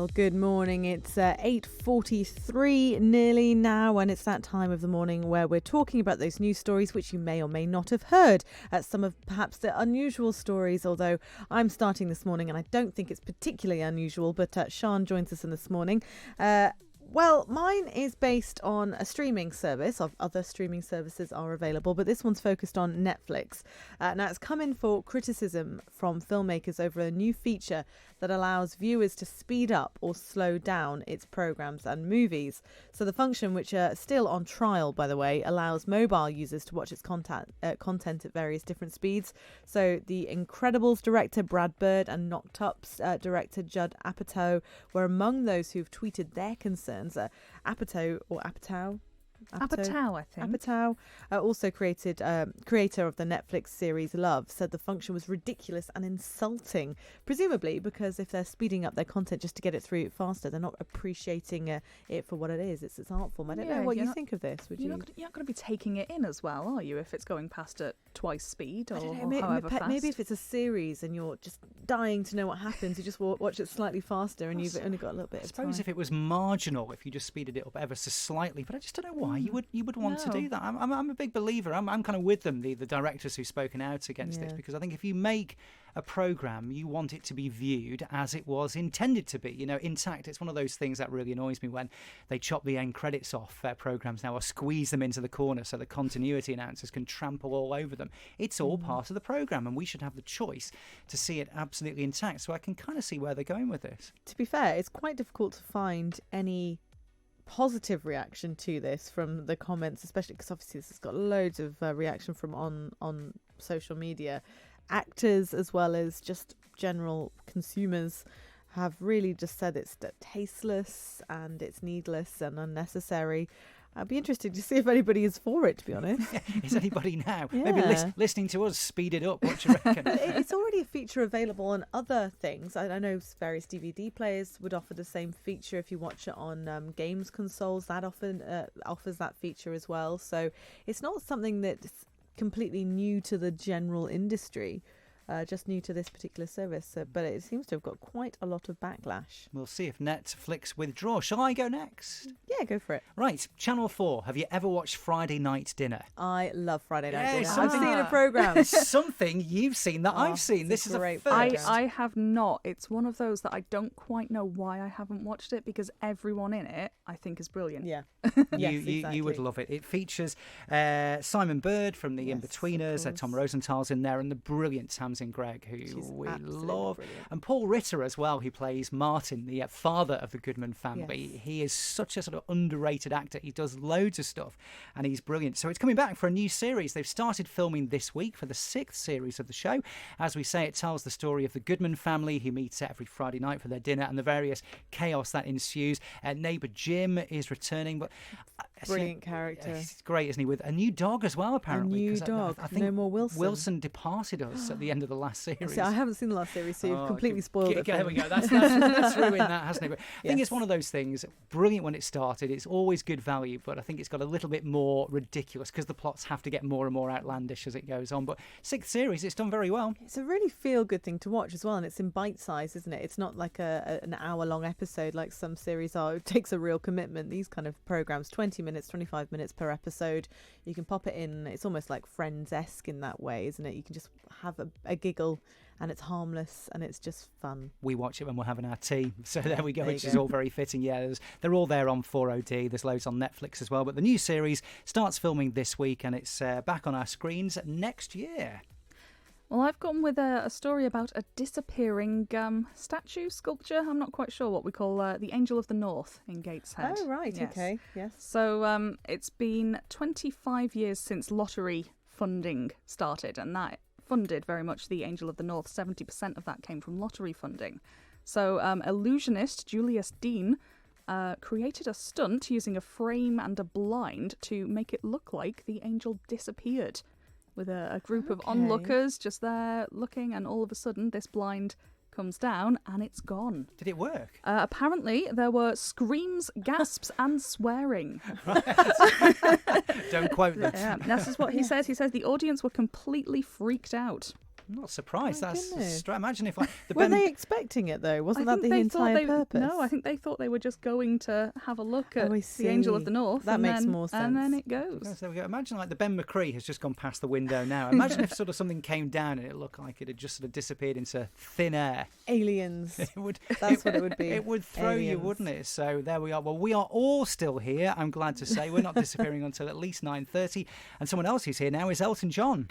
Well, good morning. It's 8:43 nearly now, and it's that time of the morning where we're talking about those news stories which you may or may not have heard. Some of perhaps the unusual stories, although I'm starting this morning and I don't think it's particularly unusual, but Sian joins us in this morning. Well, mine is based on a streaming service. Other streaming services are available, but this one's focused on Netflix. Now, it's come in for criticism from filmmakers over a new feature that allows viewers to speed up or slow down its programs and movies. So the function, which are still on trial, by the way, allows mobile users to watch its content at various different speeds. So the Incredibles director Brad Bird and Knocked Up's director Judd Apatow were among those who've tweeted their concerns. Apatow, I think. Apatow, also creator of the Netflix series Love, said the function was ridiculous and insulting, presumably because if they're speeding up their content just to get it through faster, they're not appreciating it for what it is. It's its art form. I don't know what you think of this. You're not going to be taking it in as well, are you, if it's going past at twice speed or however fast? Maybe if it's a series and you're just dying to know what happens, you just watch it slightly faster and you've only got a little bit of time. I suppose if it was marginal, if you just speeded it up ever so slightly, but I just don't know why you would want to do that. I'm a big believer. I'm kind of with them, the directors who've spoken out against this, because I think if you make a programme, you want it to be viewed as it was intended to be, intact. It's one of those things that really annoys me when they chop the end credits off programmes now or squeeze them into the corner so the continuity announcers can trample all over them. It's all part of the programme and we should have the choice to see it absolutely intact. So I can kind of see where they're going with this. To be fair, it's quite difficult to find any positive reaction to this from the comments, especially because obviously this has got loads of reaction from on social media. Actors as well as just general consumers have really just said it's tasteless and it's needless and unnecessary. I'd be interested to see if anybody is for it, to be honest. Is anybody now? Yeah. Maybe listening to us speed it up. What do you reckon? It's already a feature available on other things. I know various DVD players would offer the same feature if you watch it on games consoles. That often offers that feature as well. So it's not something that's completely new to the general industry. Just new to this particular service, but it seems to have got quite a lot of backlash. We'll see if Netflix withdraw. Shall I go next? Yeah, go for it. Right, Channel 4. Have you ever watched Friday Night Dinner? I love Friday Night Dinner. I've seen a programme. Something you've seen that I've seen. This is a first. I have not. It's one of those that I don't quite know why I haven't watched it, because everyone in it I think is brilliant. Yeah. You would love it. It features Simon Bird from The In-Betweeners, Tom Rosenthal's in there, and the brilliant Tamsin Gregg, who we love. Brilliant. And Paul Ritter as well, who plays Martin, the father of the Goodman family. Yes. He is such a sort of underrated actor. He does loads of stuff and he's brilliant. So it's coming back for a new series. They've started filming this week for the 6th series of the show. As we say, it tells the story of the Goodman family who meets every Friday night for their dinner and the various chaos that ensues. Neighbour Jim is returning, but brilliant character. He's great, isn't he? With a new dog as well, apparently. A new dog. I think no more Wilson. Wilson departed us at the end of the last series. See, I haven't seen the last series, so you've completely spoiled it. There we go. That's ruined that, hasn't it? But I think it's one of those things, brilliant when it started. It's always good value, but I think it's got a little bit more ridiculous because the plots have to get more and more outlandish as it goes on. But 6th series, it's done very well. It's a really feel-good thing to watch as well, and it's in bite size, isn't it? It's not like an hour-long episode like some series are. It takes a real commitment. These kind of programmes, 20 minutes, 25 minutes per episode. You can pop it in. It's almost like Friends-esque in that way, isn't it? You can just have a giggle and it's harmless and it's just fun. We watch it when we're having our tea, so there we go, which is all very fitting. They're all there on 4OD. There's loads on Netflix as well, but the new series starts filming this week and it's back on our screens next year. Well, I've gone with a story about a disappearing sculpture. I'm not quite sure what we call the Angel of the North in Gateshead. Oh, right, yes. Okay, yes. So it's been 25 years since lottery funding started, and that funded very much the Angel of the North. 70% of that came from lottery funding. So illusionist Julius Dean created a stunt using a frame and a blind to make it look like the angel disappeared, with a group of onlookers just there looking, and all of a sudden this blind comes down and it's gone. Did it work? Apparently there were screams, gasps and swearing. Don't quote them. Yeah, this is what he says. He says the audience were completely freaked out. I'm not surprised. My goodness. Imagine if Were they expecting it though? Wasn't that the entire purpose? No, I think they thought they were just going to have a look at I the Angel of the North. That makes more sense. And then it goes. Yes, there we go. Imagine like the Ben McCree has just gone past the window now. Imagine if sort of something came down and it looked like it had just sort of disappeared into thin air. Aliens. That's what it would be. It would throw you, wouldn't it? So there we are. Well, we are all still here, I'm glad to say. We're not disappearing until at least 9:30. And someone else who's here now is Elton John.